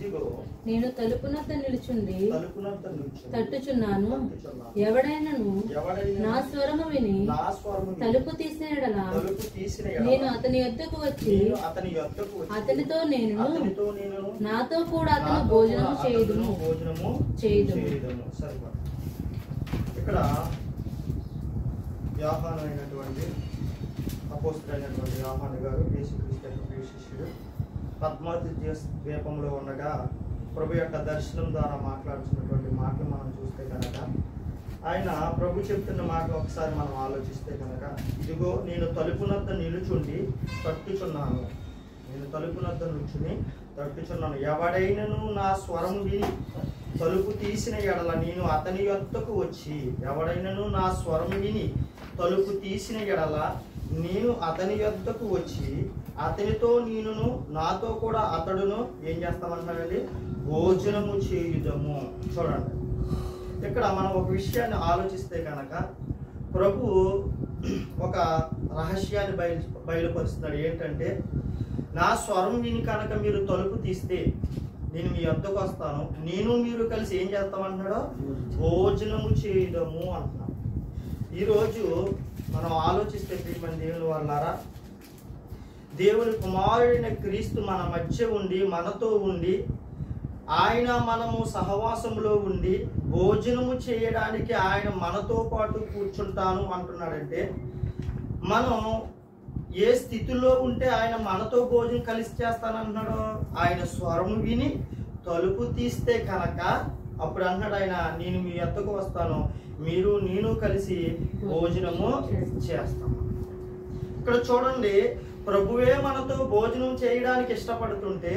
ఇదిగో నేను తలుపునొద్ద నిలుచుండి తట్టుచున్నాను. ఎవడైనను నా స్వరము విని తలుపు తీసిన యెడల నేను అతని యొద్దకు వచ్చి అతనితో నేను నాతో కూడా అతను భోజనము చేయుదును. ఇక్కడ యోహాను అయినటువంటి అపోస్తలుడైనటువంటి యోహాను గారు యేసుక్రీస్తు యొక్క ప్రియ శిష్యుడు పద్మావతి ద్వీపంలో ఉండగా ప్రభు యొక్క దర్శనం ద్వారా మాట్లాడుతున్నటువంటి మాటలు మనం చూస్తే కనుక ఆయన ప్రభు చెప్తున్న మాటలు ఒకసారి మనం ఆలోచిస్తే కనుక ఇదిగో నేను తలుపునొద్ద నిలుచుండి తట్టుచున్నాను. నేను తలుపునొద్ద నిలుచుని తట్టుచున్నాను. ఎవడైనను నా స్వరం విని తలుపు తీసిన ఎడల నేను అతని యొద్దకు వచ్చి ఎవడైనను నా స్వరం విని తలుపు తీసిన ఎడల నేను అతని యొద్దకు వచ్చి అతనితో నేనును నాతో కూడా అతడును ఏం చేస్తామంటాడండి? భోజనము చేయుదము. చూడండి, ఇక్కడ మనం ఒక విషయాన్ని ఆలోచిస్తే కనుక ప్రభు ఒక రహస్యాన్ని బయలుపరుస్తున్నాడు. ఏంటంటే, నా స్వరం విని కనుక మీరు తలుపు తీస్తే నేను మీ వద్దకు వస్తాను, నేను మీరు కలిసి ఏం చేస్తామంటున్నాడో భోజనము చేయుదము అంటున్నాడు. ఈరోజు మనం ఆలోచిస్తే ప్రియమైన దేవుని వాళ్ళారా, దేవుని కుమారుడైన క్రీస్తు మన మధ్య ఉండి మనతో ఉండి ఆయన మనము సహవాసంలో ఉండి భోజనము చేయడానికి ఆయన మనతో పాటు కూర్చుంటాను అంటున్నాడంటే, మనం ఏ స్థితిలో ఉంటే ఆయన మనతో భోజనం కలిసి చేస్తానంటున్నాడో ఆయన స్వరము విని తలుపు తీస్తే కనుక అప్పుడు అన్నాడు ఆయన, నేను మీ వద్దకు వస్తాను, మీరు నేను కలిసి భోజనము చేస్తాము. ఇక్కడ చూడండి, ప్రభువే మనతో భోజనం చేయడానికి ఇష్టపడుతుంటే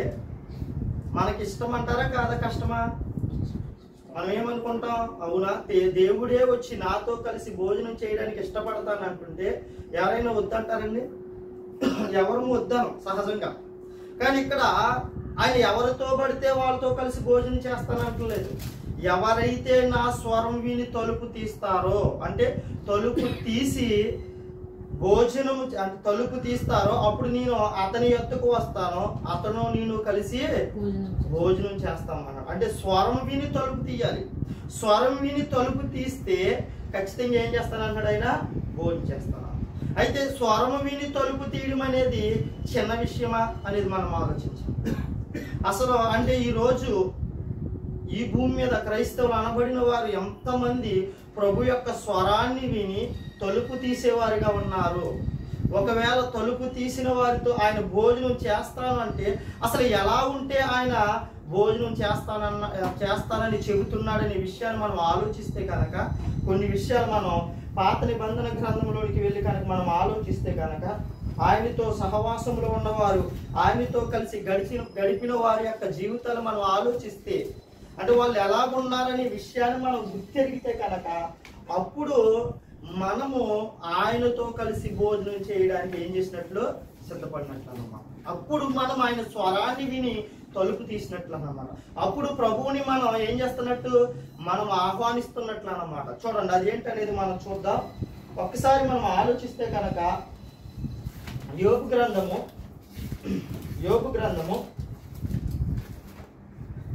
మనకి ఇష్టం అంటారా కాదా? కష్టమా? మనం ఏమనుకుంటాం? అవునా, దేవుడే వచ్చి నాతో కలిసి భోజనం చేయడానికి ఇష్టపడతాను అంటుంటే ఎవరైనా వద్దంటారండి? ఎవరు వద్దాను సహజంగా. కానీ ఇక్కడ ఆయన ఎవరితో పడితే వాళ్ళతో కలిసి భోజనం చేస్తానంటలేదు. ఎవరైతే నా స్వరం విని తలుపు తీస్తారో, అంటే తలుపు తీసి భోజనం అంటే తలుపు తీస్తారో అప్పుడు నేను అతని యొద్దకు వస్తాను, అతను నేను కలిసి భోజనం చేస్తామన్నాడు. అంటే స్వరం విని తలుపు తీయాలి. స్వరం విని తలుపు తీస్తే ఖచ్చితంగా ఏం చేస్తానన్నాడు ఆయన? భోజనం చేస్తాను. అయితే స్వరము విని తలుపు తీయడం అనేది చిన్న విషయమా అనేది మనం ఆలోచించాలి. అసలు అంటే ఈరోజు ఈ భూమి మీద క్రైస్తవులు అనబడిన వారు ఎంతమంది ప్రభు యొక్క స్వరాన్ని విని తలుపు తీసేవారిగా ఉన్నారు? ఒకవేళ తలుపు తీసిన వారితో ఆయన భోజనం చేస్తాను అంటే అసలు ఎలా ఉంటే ఆయన భోజనం చేస్తానని చెబుతున్నాడనే విషయాన్ని మనం ఆలోచిస్తే కనుక కొన్ని విషయాలు మనం పాత నిబంధన గ్రంథంలోనికి వెళ్ళి కనుక మనం ఆలోచిస్తే కనుక ఆయనతో సహవాసంలో ఉన్నవారు, ఆయనతో కలిసి గడిపిన వారి యొక్క జీవితాలు మనం ఆలోచిస్తే అంటే వాళ్ళు ఎలాగున్నారనే విషయాన్ని మనం గుర్తెరిగితే కనుక అప్పుడు మనము ఆయనతో కలిసి భోజనం చేయడానికి ఏం చేసినట్లు? సిద్ధపడినట్లు అన్నమాట. అప్పుడు మనం ఆయన స్వరాన్ని విని తలుపు తీసినట్లు అన్నమాట. అప్పుడు ప్రభువుని మనం ఏం చేస్తున్నట్టు? మనం ఆహ్వానిస్తున్నట్లు అన్నమాట. చూడండి, అదేంటనేది మనం చూద్దాం. ఒక్కసారి మనం ఆలోచిస్తే కనుక యోబు గ్రంథము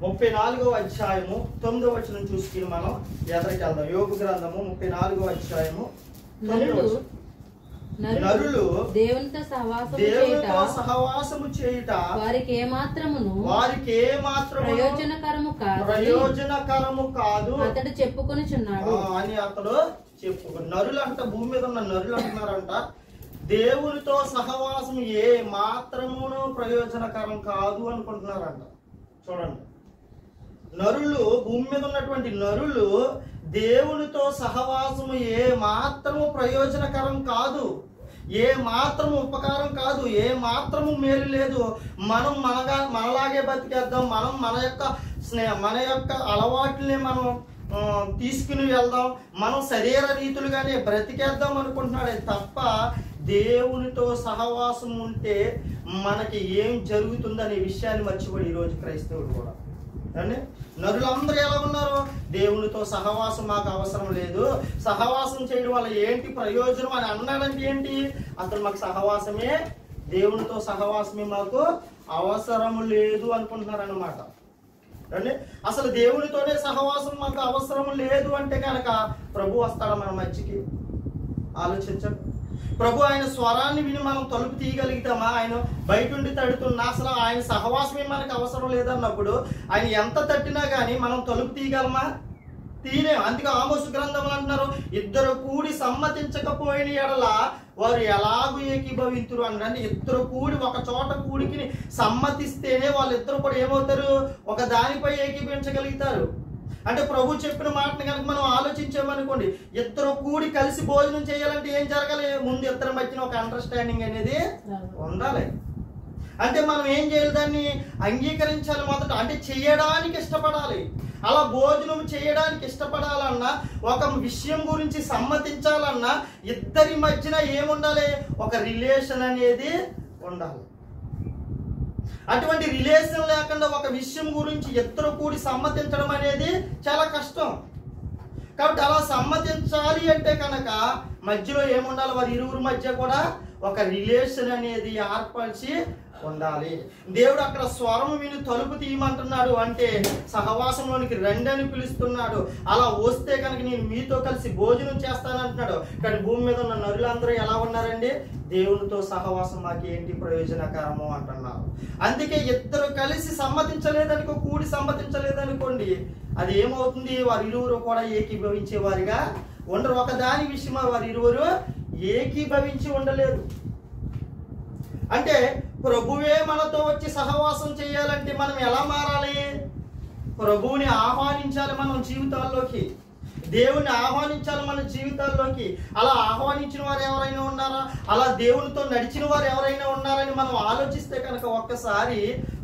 34వ అధ్యాయము 9వ వచనం చూసుకుని మనం ఎదరికి వెళ్దాం. యోబు గ్రంథము 34వ అధ్యాయము 9వ వచనం. నరులు దేవునితో సహవాసము చేయుట వారికి ఏమాత్రమును ప్రయోజనకరము కాదు అతడు చెప్పుకొనిచున్నాడు అని అతడు చెప్పుకొని. నరులు అంట, భూమి మీద ఉన్న నరులు అంటున్నారంట, దేవునితో సహవాసం ఏ మాత్రమును ప్రయోజనకరం కాదు అనుకుంటున్నారంట. చూడండి, నరులు, భూమి మీద ఉన్నటువంటి నరులు దేవునితో సహవాసము ఏ మాత్రము ప్రయోజనకరం కాదు, ఏ మాత్రము ఉపకారం కాదు, ఏ మాత్రము మేలు లేదు. మనం మనలాగే బతికేద్దాం, మనం మన యొక్క అలవాట్లని మనం తీసుకుని వెళ్దాం, మనం శరీర రీతులుగానే బ్రతికేద్దాం అనుకుంటున్నాడే తప్ప దేవునితో సహవాసం ఉంటే మనకి ఏం జరుగుతుందనే విషయాన్ని మర్చిపోయి ఈరోజు క్రైస్తవుడు కూడా అంటే నరులందరూ ఎలా ఉన్నారు? దేవునితో సహవాసం మాకు అవసరం లేదు, సహవాసం చేయడం వల్ల ఏంటి ప్రయోజనం అని అన్నాడంటే ఏంటి? అసలు మాకు సహవాసమే, దేవునితో సహవాసమే మాకు అవసరం లేదు అనుకుంటున్నారు అన్నమాట. అంటే అసలు దేవునితోనే సహవాసం మాకు అవసరం లేదు అంటే కనుక ప్రభు వస్తాడా మన మధ్యకి? ఆలోచించండి. ప్రభు ఆయన స్వరాన్ని విని మనం తలుపు తీయగలుగుతామా? ఆయన బయట ఉండి తడుతున్నా అసలు ఆయన సహవాసమే మనకు అవసరం లేదన్నప్పుడు ఆయన ఎంత తట్టినా కానీ మనం తలుపు తీయగలమా? తీయలేం. అందుకే ఆమోసు గ్రంథంలో అంటున్నారు, ఇద్దరు కూడి సమ్మతించకపోయిన ఎడల వారు ఎలాగూ ఏకీభవింతురు అన్నారు. అంటే ఇద్దరు కూడి ఒక చోట కూడికి సమ్మతిస్తేనే వాళ్ళిద్దరు కూడా ఏమవుతారు? ఒక దానిపై ఏకీభవించగలుగుతారు. అంటే ప్రభు చెప్పిన మాటని కనుక మనం ఆలోచించామనుకోండి, ఇద్దరు కూడి కలిసి భోజనం చేయాలంటే ఏం జరగాలి? ముందు ఇద్దరి మధ్యన ఒక అండర్స్టాండింగ్ అనేది ఉండాలి. అంటే మనం ఏం చేయాలి? దాన్ని అంగీకరించాలి మొదట. అంటే చేయడానికి ఇష్టపడాలి. అలా భోజనం చేయడానికి ఇష్టపడాలన్నా, ఒక విషయం గురించి సమ్మతించాలన్నా ఇద్దరి మధ్యన ఏముండాలి? ఒక రిలేషన్ అనేది ఉండాలి. అటువంటి రిలేషన్ లేకుండా ఒక విషయం గురించి ఇద్దరు కూడి సమ్మతించడం అనేది చాలా కష్టం. కాబట్టి అలా సమ్మతించాలి అంటే కనుక మధ్యలో ఏముండాలి? వారి ఇరువురి మధ్య కూడా ఒక రిలేషన్ అనేది ఏర్పరిచి ఉండాలి. దేవుడు అక్కడ స్వరం విని తలుపు తీయమంటున్నాడు అంటే సహవాసంలోనికి రండి అని పిలుస్తున్నాడు. అలా వస్తే కనుక నేను మీతో కలిసి భోజనం చేస్తానంటున్నాడు. కానీ భూమి మీద ఉన్న నరులందరూ ఎలా ఉన్నారండి? దేవునితో సహవాసం మాకు ఏంటి ప్రయోజనకరము అంటున్నారు. అందుకే ఇద్దరు కలిసి సమ్మతించలేదనుకో, కూడి సమ్మతించలేదనుకోండి, అది ఏమవుతుంది? వారి ఇరువురు కూడా ఏకీభవించే వారిగా ఉండరు. ఒక దాని విషయమా వారి ఇరువురు ఏకీభవించి ఉండలేదు. అంటే ప్రభువే మనతో వచ్చి సహవాసం చేయాలంటే మనం ఎలా మారాలి? ప్రభువుని ఆహ్వానించాలి మనం జీవితాల్లోకి. దేవుని ఆహ్వానించాలి మన జీవితాల్లోకి. అలా ఆహ్వానించిన వారు ఎవరైనా ఉన్నారా? అలా దేవునితో నడిచిన వారు ఎవరైనా ఉన్నారని మనం ఆలోచిస్తే కనుక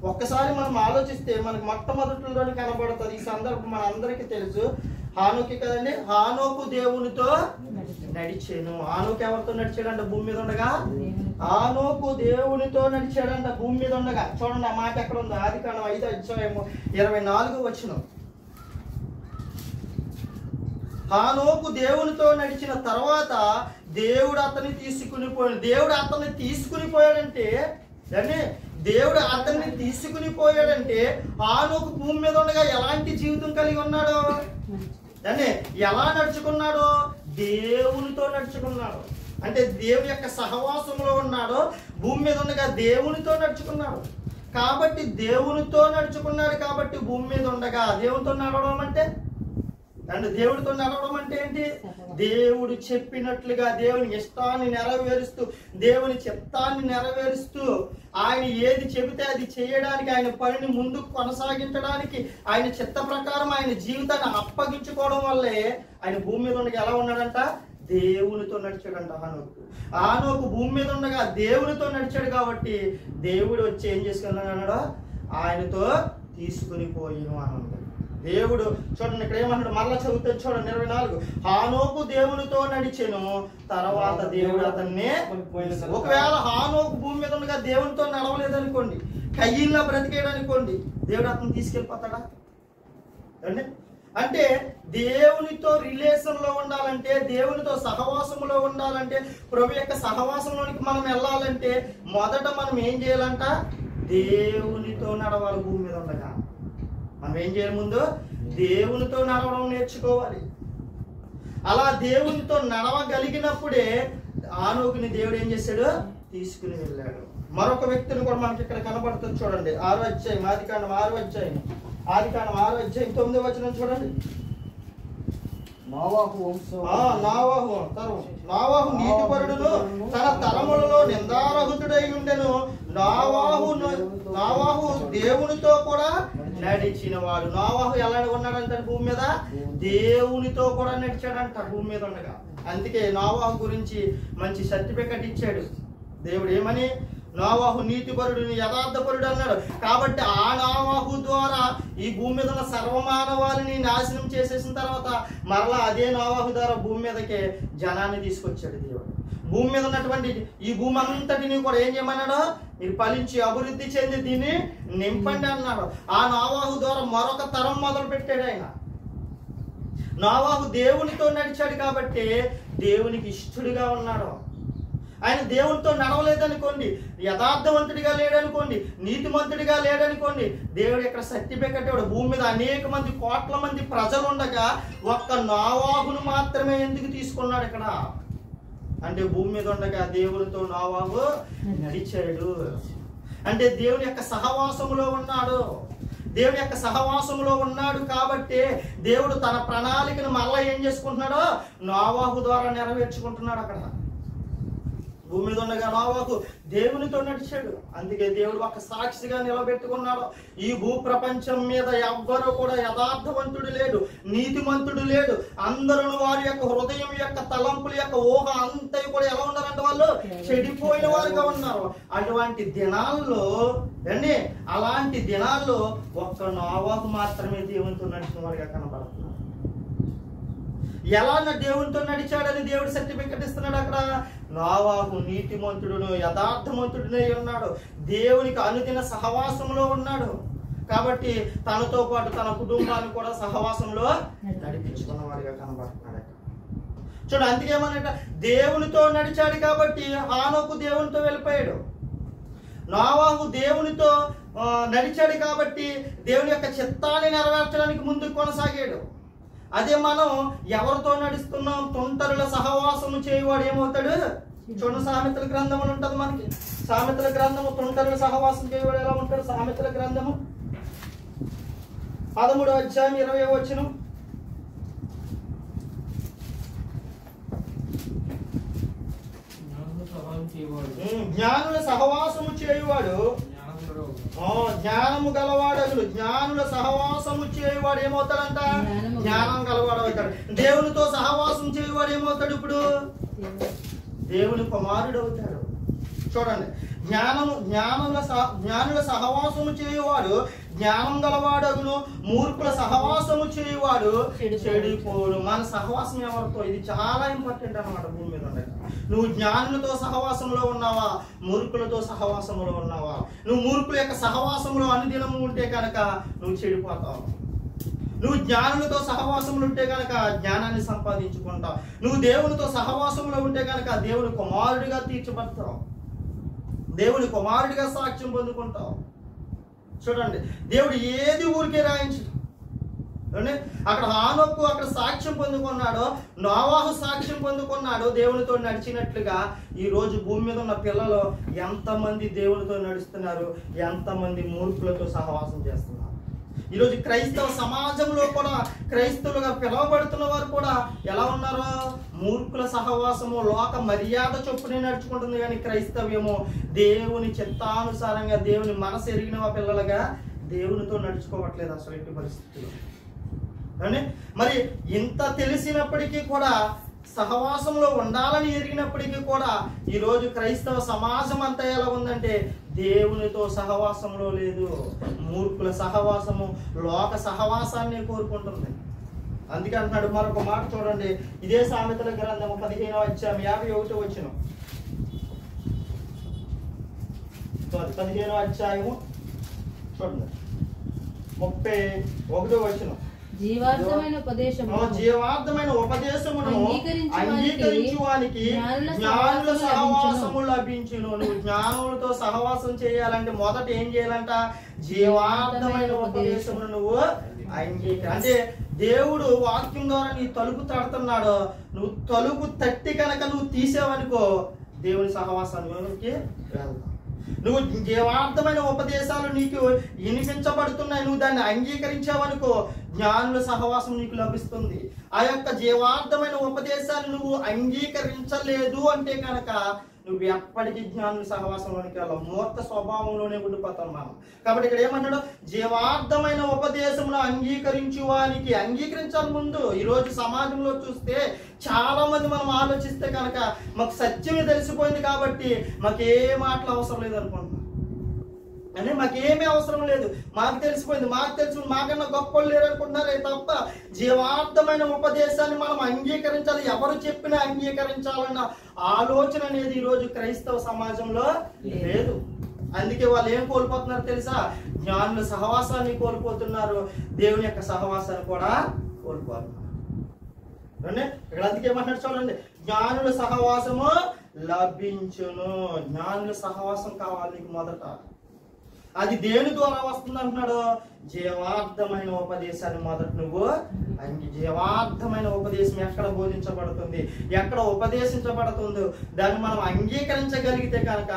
ఒక్కసారి మనం ఆలోచిస్తే మనకు మొట్టమొదటిలోనే కనబడుతుంది. ఈ సందర్భం మన అందరికీ తెలుసు. హానోకి కదండి. హానోకు దేవునితో నడిచాను. హానోకు ఎవరితో నడిచాడంట? భూమి మీద ఉండగా. హానోకు దేవునితో నడిచాడంట భూమి మీద ఉండగా. చూడండి ఆ మాట ఎక్కడ ఉందో. ఆదికాండం 5:24 హానోకు దేవునితో నడిచిన తర్వాత దేవుడు అతన్ని తీసుకుని పోయాడు. దేవుడు అతన్ని తీసుకుని పోయాడంటే దేవుడు అతన్ని తీసుకుని పోయాడంటే హానోకు భూమి మీద ఉండగా ఎలాంటి జీవితం కలిగి ఉన్నాడు? అంటే ఎలా నడుచుకున్నాడు? దేవునితో నడుచుకున్నాడు. అంటే దేవుని యొక్క సహవాసంలో ఉన్నాడు. భూమి మీద ఉండగా దేవునితో నడుచుకున్నాడు. కాబట్టి దేవునితో నడుచుకున్నాడు కాబట్టి భూమి మీద ఉండగా దేవునితో నడవడం అంటే దేవుడితో నడవడం అంటే ఏంటి? దేవుడు చెప్పినట్లుగా దేవుని ఇష్టాన్ని నెరవేరుస్తూ, దేవుని చిత్తాన్ని నెరవేరుస్తూ, ఆయన ఏది చెబితే అది చేయడానికి, ఆయన పనిని ముందుకు కొనసాగించడానికి, ఆయన చిత్త ప్రకారం ఆయన జీవితాన్ని అప్పగించుకోవడం వల్లే ఆయన భూమి మీద ఉండగా ఎలా ఉన్నాడంట? దేవునితో నడిచాడంట హానోకు భూమి మీద ఉండగా దేవునితో నడిచాడు కాబట్టి దేవుడు వచ్చి ఏం చేసుకున్నాడు? ఆయనతో తీసుకుని పోయిను అని ఉంది. దేవుడు చూడండి ఇక్కడ ఏమన్నాడు? మరలా చదివితే చూడండి 24. హానోకు దేవునితో నడిచెను, తర్వాత దేవుడు అతన్ని. ఒకవేళ హానోకు భూమి మీద ఉండగా దేవునితో నడవలేదనుకోండి, కయ్యిన్లా బ్రతికేయడనుకోండి, దేవుడు అతన్ని తీసుకెళ్ళిపోతాడా? అంటే దేవునితో రిలేషన్ లో ఉండాలంటే, దేవునితో సహవాసంలో ఉండాలంటే, ప్రభు యొక్క సహవాసంలోనికి మనం వెళ్ళాలంటే మొదట మనం ఏం చేయాలంట? దేవునితో నడవాలి. భూమి మీద ఉండగా మనం ఏం చేయాలి? ముందు దేవునితో నడవడం నేర్చుకోవాలి. అలా దేవునితో నడవగలిగినప్పుడే హానోకుని దేవుడు ఏం చేశాడు? తీసుకుని వెళ్ళాడు. మరొక వ్యక్తిని కూడా మనకి ఇక్కడ కనబడుతుంది చూడండి. 6వ అధ్యాయం ఆదికాండం 6వ అధ్యాయం 9వ చూడండి. నావాహు నీతిపరుడును తన తరములలో నిందారహితుడై ఉండెను. నావాహు దేవునితో కూడా నడిచిన వాడు. నావాహు ఎలా ఉన్నాడంట? భూమి మీద దేవునితో కూడా నడిచాడంట భూమి మీద ఉండగా. అందుకే నావాహు గురించి మంచి సర్టిఫికెట్ ఇచ్చాడు దేవుడు. ఏమని? నావాహు నీతిపరుడు యథార్థపరుడు అన్నాడు. కాబట్టి ఆ నావాహు ద్వారా ఈ భూమి మీద ఉన్న సర్వమానవాళిని నాశనం చేసేసిన తర్వాత మరలా అదే నావాహు ద్వారా భూమి మీదకే జనాన్ని తీసుకొచ్చాడు దేవుడు. భూమి మీద ఉన్నటువంటి ఈ భూమి అంతటిని కూడా ఏం చేయమన్నాడు? మీరు ఫలించి అభివృద్ధి చెంది దీన్ని నింపండి అన్నాడు. ఆ నావాహు ద్వారా మరొక తరం మొదలు పెట్టాడు ఆయన. నావాహు దేవునితో నడిచాడు కాబట్టి దేవునికి ఇష్టడుగా ఉన్నాడు. ఆయన దేవునితో నడవలేదనుకోండి, యథార్థవంతుడిగా లేడనుకోండి, నీతిమంతుడిగా లేడనుకోండి, దేవుడు ఇక్కడ సర్టిఫికెట్ ఇవ్వడు. భూమి మీద అనేక మంది, కోట్ల మంది ప్రజలు ఉండగా ఒక్క నోవాహును మాత్రమే ఎందుకు తీసుకున్నాడు ఇక్కడ అంటే, భూమి మీద ఉండగా దేవునితో నోవాహు నడిచాడు అంటే దేవుని యొక్క సహవాసములో ఉన్నాడు. దేవుని యొక్క సహవాసంలో ఉన్నాడు కాబట్టి దేవుడు తన ప్రణాళికను మళ్ళా ఏం చేసుకుంటున్నాడో నోవాహు ద్వారా నెరవేర్చుకుంటున్నాడు. అక్కడ భూమి మీద ఉండగా నోవాహు దేవునితో నడిచాడు. అందుకే దేవుడు ఒక సాక్షిగా నిలబెట్టుకున్నాడు. ఈ భూ ప్రపంచం మీద ఎవ్వరూ కూడా యథార్థవంతుడు లేడు, నీతిమంతుడు లేడు. అందరూ వారి యొక్క హృదయం యొక్క తలంపుల యొక్క ఊహ అంతా కూడా ఎలా ఉన్నారంటే వాళ్ళు చెడిపోయిన వారుగా ఉన్నారు. అటువంటి దినాల్లో అలాంటి దినాల్లో ఒక్క నోవాహు మాత్రమే దేవునితో నడిచిన వారిగా కనబడుతున్నారు. ఎలా దేవునితో నడిచాడని దేవుడు సర్టిఫికెట్ ఇస్తున్నాడు. అక్కడ నోవాహు నీతిమంతుడును యథార్థవంతుడునై ఉన్నాడు, దేవునికి అనుదిన సహవాసంలో ఉన్నాడు. కాబట్టి తనతో పాటు తన కుటుంబాన్ని కూడా సహవాసంలో నడిపించుకున్న వాడిగా కనబడుతున్నాడు. చూడు, అందుకేమన్నట దేవునితో నడిచాడు కాబట్టి హానోకు దేవునితో వెళ్ళిపోయాడు. నోవాహు దేవునితో నడిచాడు కాబట్టి దేవుని యొక్క చిత్తాన్ని నెరవేర్చడానికి ముందుకు కొనసాగాడు. అదే మనం ఎవరితో నడుస్తున్నాం? తొంటరుల సహవాసము చేయవాడు ఏమవుతాడు? చూడండి, సామెతల గ్రంథం అని ఉంటుంది మనకి. సామెతల గ్రంథము తొంటరుల సహవాసం చేయవాడు ఎలా ఉంటాడు? సామెతల గ్రంథము 13వ అధ్యాయం 20వ వచనం. జ్ఞానుల సహవాసము చేయువాడు జ్ఞానము గలవాడు. జ్ఞానుల సహవాసము చేయువాడు ఏమవుతాడంట? జ్ఞానం గలవాడు అవుతాడు. దేవునితో సహవాసం చేయువాడు ఏమవుతాడు? ఇప్పుడు దేవుని కుమారుడు అవుతాడు. చూడండి, జ్ఞానుల సహవాసము చేయువాడు జ్ఞానం గలవాడగును, మూర్ఖుల సహవాసము చేయువాడు చెడిపోడు. మన సహవాసం ఎవరితో? ఇది చాలా ఇంపార్టెంట్ అన్నమాట. భూమి మీద ఉండగా నువ్వు జ్ఞానులతో సహవాసంలో ఉన్నావా? మూర్ఖులతో సహవాసంలో ఉన్నావా? నువ్వు మూర్ఖుల యొక్క సహవాసంలో అనుదినము ఉంటే కనుక నువ్వు చెడిపోతావు. నువ్వు జ్ఞానులతో సహవాసంలో ఉంటే కనుక జ్ఞానాన్ని సంపాదించుకుంటావు. నువ్వు దేవునితో సహవాసంలో ఉంటే కనుక దేవుని కుమారుడిగా తీర్చబడతావు, దేవుని కుమారుడిగా సాక్ష్యం పొందుకుంటావు. చూడండి, దేవుడు ఏది ఊరికే రాయించడు. అక్కడ హానోకు అక్కడ సాక్ష్యం పొందుకున్నాడో, నోవాహు సాక్ష్యం పొందుకున్నాడో దేవునితో నడిచినట్లుగా ఈ రోజు భూమి మీద ఉన్న పిల్లలు ఎంతమంది దేవునితో నడుస్తున్నారు, ఎంతమంది మూర్ఖులతో సహవాసం చేస్తున్నారు. ఈరోజు క్రైస్తవ సమాజంలో కూడా క్రైస్తవులుగా పిలువబడుతున్న వారు కూడా ఎలా ఉన్నారో? మూర్ఖుల సహవాసము, లోక మర్యాద చొప్పునే నడుచుకుంటుంది. కానీ క్రైస్తవ్యము దేవుని చిత్తానుసారంగా, దేవుని మనసు ఎరిగిన పిల్లలుగా దేవునితో నడుచుకోవట్లేదు అసలు ఎట్టి పరిస్థితుల్లో. మరి ఇంత తెలిసినప్పటికీ కూడా, సహవాసంలో ఉండాలని ఎరిగినప్పటికీ కూడా ఈరోజు క్రైస్తవ సమాజం అంతా ఎలా ఉందంటే దేవునితో సహవాసంలో లేదు, మూర్ఖుల సహవాసము, లోక సహవాసాన్ని కోరుకుంటుంది. అందుకే అంటున్నాడు మరొక మాట చూడండి, ఇదే సామెతల గ్రంథము 15వ అధ్యాయం 51వ వచనం. 15వ అధ్యాయము చూడండి 31వ వచనం. జీవార్థమైన ఉపదేశమును అంగీకరించు వానికి జ్ఞానుల సహవాసము లభించును. నువ్వు జ్ఞానులతో సహవాసం చేయాలంటే మొదట ఏం చేయాలంట? జీవార్థమైన ఉపదేశమును నువ్వు అంటే దేవుడు వాక్యం ద్వారా నీ తలుపు తడుతున్నాడు. నువ్వు తలుపు తట్టి కనుక నువ్వు తీసావనుకో దేవుని సహవాసానికి వెళ్తావు. నువ్వు జీవార్థమైన ఉపదేశాలు నీకు వినిపించబడుతున్నాయి, నువ్వు దాన్ని అంగీకరించావనుకో జ్ఞానుల సహవాసం నీకు లభిస్తుంది. ఆ యొక్క జీవార్థమైన ఉపదేశాలు నువ్వు అంగీకరించలేదు అంటే కనుక నువ్వు ఎప్పటికీ జ్ఞానుల సహవాసంలోనికి వెళ్ళావు, మూర్ఖ స్వభావంలోనే ఉండిపోతాం మనం. కాబట్టి ఇక్కడ ఏమన్నాడు? జీవార్థమైన ఉపదేశమును అంగీకరించువానికి. అంగీకరించాలి ముందు. ఈరోజు సమాజంలో చూస్తే చాలా మంది మనం ఆలోచిస్తే కనుక మాకు సత్యమే తెలిసిపోయింది కాబట్టి మాకే మాటలు అవసరం లేదు అనుకుంటున్నాం. అంటే మాకేమీ అవసరం లేదు, మాకు తెలిసిపోయింది, మాకన్నా గొప్పలు లేరు అనుకుంటున్నారే తప్ప జీవార్థమైన ఉపదేశాన్ని మనం అంగీకరించాలి, ఎవరు చెప్పినా అంగీకరించాలన్న ఆలోచన అనేది ఈరోజు క్రైస్తవ సమాజంలో లేదు. అందుకే వాళ్ళు ఏం కోల్పోతున్నారు తెలుసా? జ్ఞానుల సహవాసాన్ని కోల్పోతున్నారు, దేవుని యొక్క సహవాసాన్ని కూడా కోల్పోతున్నారు. ఇక్కడ అందుకే ఏమంటారు చూడండి, జ్ఞానుల సహవాసము లభించును. జ్ఞానుల సహవాసం కావాలి నీకు మొదట. అది దేని ద్వారా వస్తుంది అంటున్నాడు? జీవార్థమైన ఉపదేశాన్ని మొదట నువ్వు జీవార్థమైన ఉపదేశం ఎక్కడ బోధించబడుతుంది, ఎక్కడ ఉపదేశించబడుతుందో దాన్ని మనం అంగీకరించగలిగితే కనుక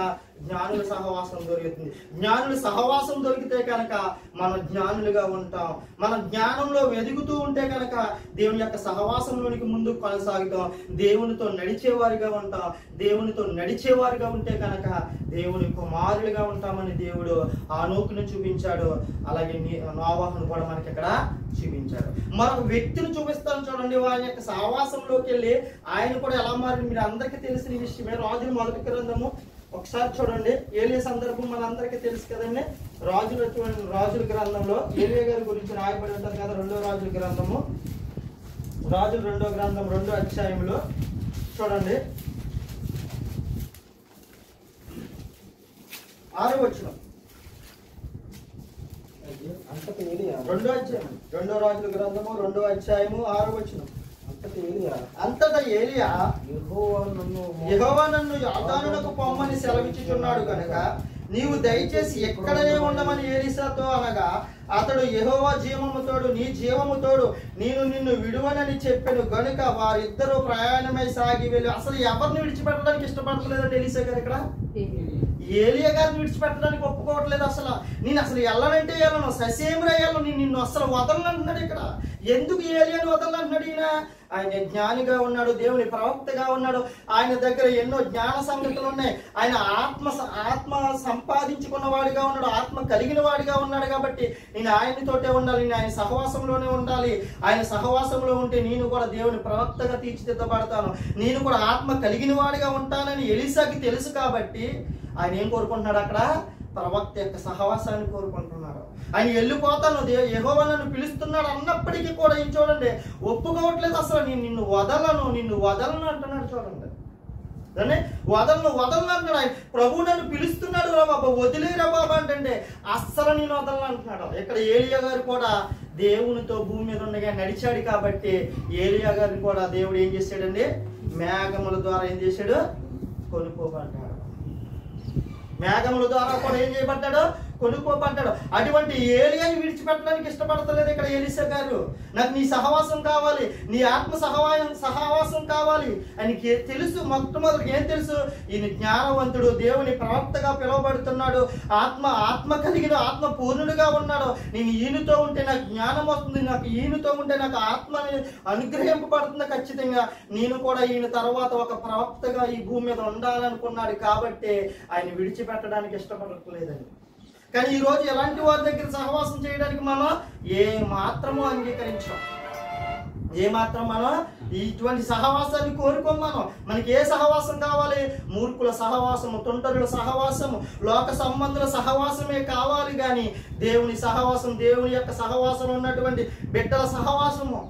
జ్ఞానుల సహవాసం దొరుకుతుంది. జ్ఞానుల సహవాసం దొరికితే కనుక మనం జ్ఞానులుగా ఉంటాం. మన జ్ఞానంలో ఎదుగుతూ ఉంటే కనుక దేవుని యొక్క సహవాసంలోనికి ముందుకు కొనసాగుతాం. దేవునితో నడిచేవారిగా ఉంటాం. దేవునితో నడిచేవారిగా ఉంటే కనుక దేవుని కుమారులుగా ఉంటామని దేవుడు హనోకును చూపించాడు. అలాగే నోవాహును కూడా మనకి ఇక్కడ చూపించాడు. మరొక వ్యక్తిని చూపిస్తాను చూడండి. వారి యొక్క సహవాసంలోకి వెళ్ళి ఆయన కూడా ఎలా మారి మీరు అందరికీ తెలిసిన విషయమే. రాజుల మొదటి గ్రంథము ఒకసారి చూడండి. ఏలియా సందర్భం మనందరికీ తెలుసు కదండి. రాజుల గ్రంథంలో ఏలియా గారి గురించి రాయబడి ఉంటుంది కదా. రెండో రాజుల గ్రంథము, రాజుల 2వ గ్రంథం 2వ అధ్యాయంలో చూడండి 6వ వచనం. 2వ అధ్యాయం, 2వ రాజుల గ్రంథము 2వ అధ్యాయము 6వ వచనం. అంతటా ఏలియా యెహోవా నన్ను యోర్దానునకు పొమ్మని సెలవిచ్చుచున్నాడు కనుక నీవు దయచేసి ఎక్కడనే ఉండమని ఎలీషాతో అనగా అతడు యెహోవా జీవముతోడు నీ జీవముతోడు నేను నిన్ను విడువనని చెప్పాను గనుక వారిద్దరూ ప్రయాణమై సాగి వెళ్ళి. అసలు ఎవరిని విడిచిపెట్టడానికి ఇష్టపడలేదండి ఎలీషా గారు. ఇక్కడ ఏలియా గారిని విడిచిపెట్టడానికి ఒప్పుకోవట్లేదు. నేను అసలు వెళ్ళనంటే వెళ్ళను, ససేమిరా వెళ్ళను, నేను నిన్ను అసలు వదలను అంటున్నాడు. ఇక్కడ ఎందుకు ఏలియాని వదలంటున్నాడు? ఈయన ఆయన జ్ఞానిగా ఉన్నాడు, దేవుని ప్రవక్తగా ఉన్నాడు, ఆయన దగ్గర ఎన్నో జ్ఞాన సంగతులు ఉన్నాయి. ఆయన ఆత్మ సంపాదించుకున్న వాడిగా ఉన్నాడు, ఆత్మ కలిగిన వాడిగా ఉన్నాడు. కాబట్టి నేను ఆయనతోటే ఉండాలి, నేను ఆయన సహవాసంలోనే ఉండాలి. ఆయన సహవాసంలో ఉంటే నేను కూడా దేవుని ప్రవక్తగా తీర్చిదిద్దబడతాను, నేను కూడా ఆత్మ కలిగిన వాడిగా ఉంటానని ఎలీషాకి తెలుసు. కాబట్టి ఆయన ఏం కోరుకుంటున్నాడు? అక్కడ ప్రవక్త యొక్క సహవాసాన్ని కోరుకుంటున్నాడు. ఆయన వెళ్ళిపోతాను, యెహోవా నన్ను పిలుస్తున్నాడు అన్నప్పటికీ కూడా ఏం చూడండి ఒప్పుకోవట్లేదు. అసలు నేను నిన్ను వదలను అంటున్నాడు. చూడండి వదలను అంటున్నాడు. ఆయన ప్రభువు నన్ను పిలుస్తున్నాడు రా బాబా, వదిలేరా బాబా అంటే అస్సలు నేను వదలను అంటున్నాడు. ఇక్కడ ఏలియా గారు కూడా దేవునితో భూమి మీద ఉండగా నడిచాడు. కాబట్టి ఏలియా గారిని కూడా దేవుడు ఏం చేశాడండి? మేఘముల ద్వారా ఏం చేశాడు? కొనుక్కోబడ్డాడు. మేఘముల ద్వారా కూడా ఏం చేయబడ్డాడు? కొనుక్కోబడ్డాడు. అటువంటి ఏలియాని విడిచిపెట్టడానికి ఇష్టపడతలేదు ఇక్కడ ఎలీషా గారు. నాకు నీ సహవాసం కావాలి, నీ ఆత్మ సహవాసం కావాలి అని తెలుసు. మొట్టమొదటి ఏం తెలుసు? ఈయన జ్ఞానవంతుడు, దేవుని ప్రవక్తగా పిలువబడుతున్నాడు, ఆత్మ కలిగిన ఆత్మ పూర్ణుడిగా ఉన్నాడు. నేను ఈయనతో ఉంటే నాకు జ్ఞానం వస్తుంది, నాకు ఈయనతో ఉంటే నాకు ఆత్మ అనుగ్రహింపబడుతుంది ఖచ్చితంగా. నేను కూడా ఈయన తర్వాత ఒక ప్రవక్తగా ఈ భూమి మీద ఉండాలనుకున్నాడు. కాబట్టి ఆయన విడిచిపెట్టడానికి ఇష్టపడట్లేదండి. కానీ ఈ రోజు ఎలాంటి వారి దగ్గర సహవాసం చేయడానికి మనం ఏ మాత్రము అంగీకరించాం, మనం ఇటువంటి సహవాసాన్ని కోరుకోం. మనకి ఏ సహవాసం కావాలి? మూర్ఖుల సహవాసము, తుంటరుల సహవాసము, లోక సంబంధుల సహవాసమే కావాలి. కానీ దేవుని సహవాసం, దేవుని యొక్క సహవాసం ఉన్నటువంటి బిడ్డల సహవాసము,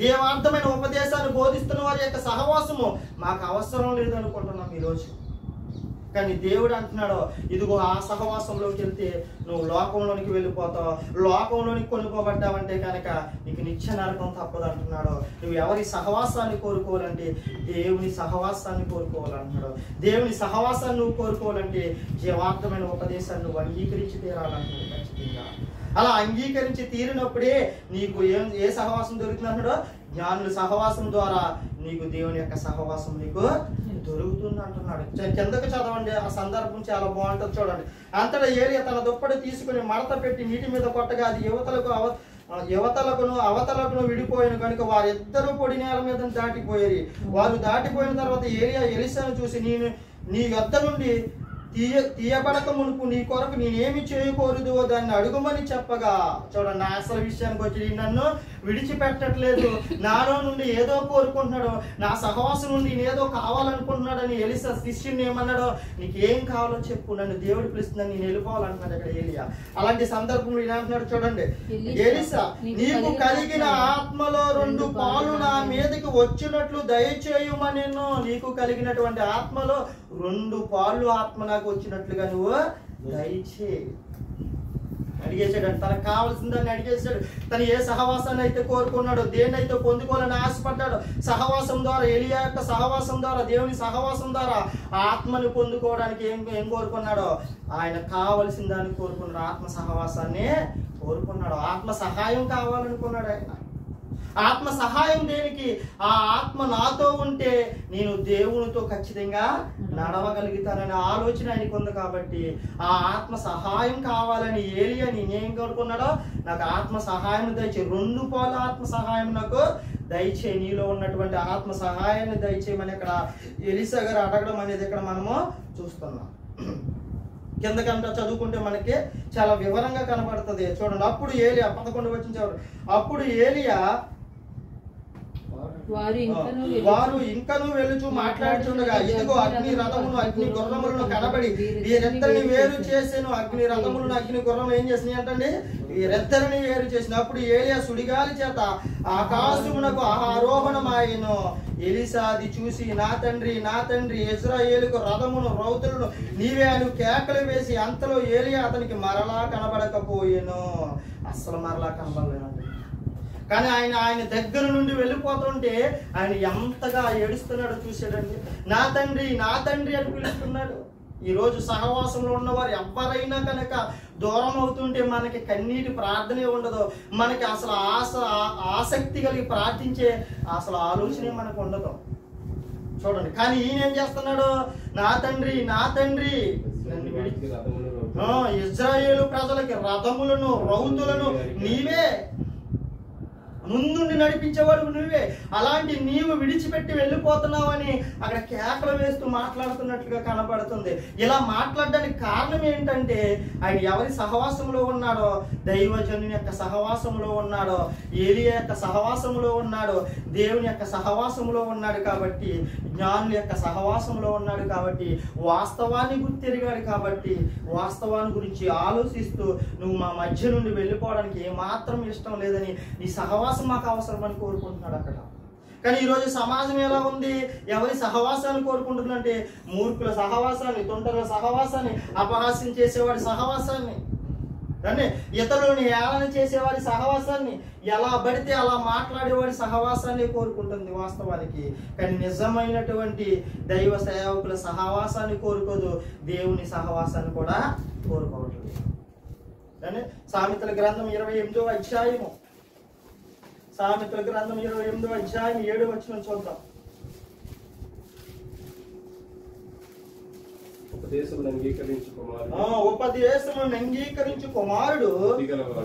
దేవార్థమైన ఉపదేశాన్ని బోధిస్తున్న వారి యొక్క సహవాసము మాకు అవసరం లేదు అనుకుంటున్నాం ఈరోజు. కానీ దేవుడు అంటున్నాడు, ఇదిగో ఆ సహవాసంలోకి వెళ్తే నువ్వు లోకంలోనికి వెళ్ళిపోతావు, లోకంలోనికి కొనుక్కోబడ్డావంటే కనుక నీకు నిత్య నరకం తప్పదు అంటున్నాడు. నువ్వు ఎవరి సహవాసాన్ని కోరుకోవాలంటే దేవుని సహవాసాన్ని కోరుకోవాలంటున్నాడు. దేవుని సహవాసాన్ని నువ్వు కోరుకోవాలంటే జీవార్థమైన ఉపదేశాన్ని నువ్వు అంగీకరించి తీరాలంటున్నాడు ఖచ్చితంగా. అలా అంగీకరించి తీరినప్పుడే నీకు ఏ సహవాసం దొరుకుతుంది అంటున్నాడు? జ్ఞానుల సహవాసం ద్వారా నీకు దేవుని యొక్క సహవాసం నీకు దొరుకుతుంది అంటున్నాడు. కిందకు చదవండి, ఆ సందర్భం చాలా బాగుంటుంది చూడండి. అంతటా ఏలియా తన దుప్పటి తీసుకుని మడత పెట్టి నీటి మీద కొట్టగా అది యువతలకును అవతలకును విడిపోయిన కనుక వారిద్దరూ పొడి నేల మీద దాటిపోయారు. వారు దాటిపోయిన తర్వాత ఏలియా ఎలీషాను చూసి నీ యొద్ద నుండి తీయబడక మునుపు నీ కొరకు నేనేమి చేయకూడదు దాన్ని అడుగుమని చెప్పగా. చూడండి, అసలు విషయానికి వచ్చి నన్ను విడిచిపెట్టట్లేదు, నాలో నుండి ఏదో కోరుకుంటున్నాడు, నా సహవాసం నుండి నేనేదో కావాలనుకుంటున్నాడని ఎలీషా శిష్యుని ఏమన్నాడు? నీకేం కావాలో చెప్పు, నన్ను దేవుడు పిలుస్తున్నాను, నేను వెళ్ళిపోవాలంటున్నాడు ఇక్కడ ఏలియా. అలాంటి సందర్భంలో ఏమంటున్నాడు చూడండి, ఎలీషా నీకు కలిగిన ఆత్మలో 2 పాలు నా మీదకి వచ్చినట్లు దయచేయమని, నీకు కలిగినటువంటి ఆత్మలో 2 పాలు ఆత్మ నాకు వచ్చినట్లుగా నువ్వు దయచేయి. అడిగేసాడు. తనకు కావాల్సిన దాన్ని అడిగేశాడు. తను ఏ సహవాసాన్ని అయితే కోరుకున్నాడో, దేన్నైతే పొందుకోవాలని ఆశపడ్డాడో, సహవాసం ద్వారా, ఎలియా యొక్క సహవాసం ద్వారా, దేవుని సహవాసం ద్వారా ఆత్మని పొందుకోవడానికి ఏం కోరుకున్నాడో, ఆయన కావలసిన దాన్ని కోరుకున్నాడు. ఆత్మ సహవాసాన్ని కోరుకున్నాడు. ఆత్మ సహాయం కావాలనుకున్నాడు ఆయన. ఆత్మ సహాయం దేనికి? ఆ ఆత్మ నాతో ఉంటే నేను దేవునితో ఖచ్చితంగా నడవగలుగుతాననే ఆలోచన ఆయనకు ఉంది. కాబట్టి ఆ ఆత్మ సహాయం కావాలని ఏలియా నేనేం కోరుకున్నాడో, నాకు ఆత్మ సహాయం దయచే, 2 పాల ఆత్మ సహాయం నాకు దయచే, నీలో ఉన్నటువంటి ఆత్మ సహాయాన్ని దయచేయమని ఇక్కడ ఎలీషా గారు అడగడం అనేది ఇక్కడ మనము చూస్తున్నాం. కిందకంతా చదువుకుంటే మనకి చాలా వివరంగా కనబడుతుంది. చూడండి, అప్పుడు ఏలియా 11 వచ్చిన అప్పుడు ఏలియా వారు ఇంకను వెలుచు మాట్లాడుచుండగా ఇదిగో అగ్ని రథమును అగ్ని గుర్రములను కనబడి వీరెత్తరిని వేరు చేసాను. అగ్ని రథములను అగ్ని గుర్రములు ఏం చేసినాయి అంటండి? వీరెత్తరిని వేరు చేసిన. అప్పుడు ఏలియా సుడిగాలి చేత ఆకాశమునకు ఆరోహణమాయెను. ఎలీషా అది చూసి, నా తండ్రి నా తండ్రి, ఇశ్రాయేలుకు రథమును రౌతులను నీవే అని కేకలు వేసి, అంతలో ఏలియా అతనికి మరలా కనబడకపోయెను. అస్సలు మరలా కనబడలేనండి. కానీ ఆయన దగ్గర నుండి వెళ్ళిపోతుంటే ఆయన ఎంతగా ఏడుస్తున్నాడో చూసాడండి. నా తండ్రి నా తండ్రి అని పిలుస్తున్నాడు. ఈరోజు సహవాసంలో ఉన్నవారు ఎవరైనా కనుక దూరం అవుతుంటే మనకి కన్నీటి ప్రార్థనే ఉండదు. మనకి అసలు ఆసక్తి కలిగి ప్రార్థించే అసలు ఆలోచనే మనకు ఉండదు. చూడండి, కానీ ఈయన ఏం చేస్తున్నాడు? నా తండ్రి నా తండ్రి, ఇశ్రాయేలు ప్రజలకి రథములను రౌతులను నీవే, ముందుండి నడిపించేవాడు నువ్వే, అలాంటి నీవు విడిచిపెట్టి వెళ్ళిపోతున్నావని అక్కడ కేకలు వేస్తూ మాట్లాడుతున్నట్లుగా కనబడుతుంది. ఇలా మాట్లాడడానికి కారణం ఏంటంటే ఆయన ఎవరి సహవాసంలో ఉన్నాడో, దైవజనుని యొక్క సహవాసంలో ఉన్నాడో, ఏలియా యొక్క సహవాసంలో ఉన్నాడో, దేవుని యొక్క సహవాసంలో ఉన్నాడు కాబట్టి, జ్ఞానుల యొక్క సహవాసంలో ఉన్నాడు కాబట్టి, వాస్తవాన్ని గుర్తెరిగాడు కాబట్టి, వాస్తవాన్ని గురించి ఆలోచిస్తూ నువ్వు మా మధ్య నుండి వెళ్ళిపోవడానికి ఏమాత్రం ఇష్టం లేదని, నీ సహవాసం మాకు అవసరం అని కోరుకుంటున్నాడు అక్కడ. కానీ ఈరోజు సమాజం ఎలా ఉంది? ఎవరి సహవాసాన్ని కోరుకుంటుందంటే మూర్ఖుల సహవాసాన్ని, తొంటరుల సహవాసాన్ని, అపహాస్యం చేసేవాడి సహవాసాన్ని, అంటే ఇతరులని ఏళన చేసేవాడి సహవాసాన్ని, ఎలా పడితే అలా మాట్లాడేవాడి సహవాసాన్ని కోరుకుంటుంది వాస్తవానికి. కానీ నిజమైనటువంటి దైవ సేవకుల సహవాసాన్ని కోరుకోదు, దేవుని సహవాసాన్ని కూడా కోరుకోవట్లేదు. అంటే సామెతల గ్రంథం 28వ అధ్యాయము, సామెతల గ్రంథం 28వ అధ్యాయం 7వ వచనం చూద్దాం. ఉపదేశమును అంగీకరించు కుమారుడు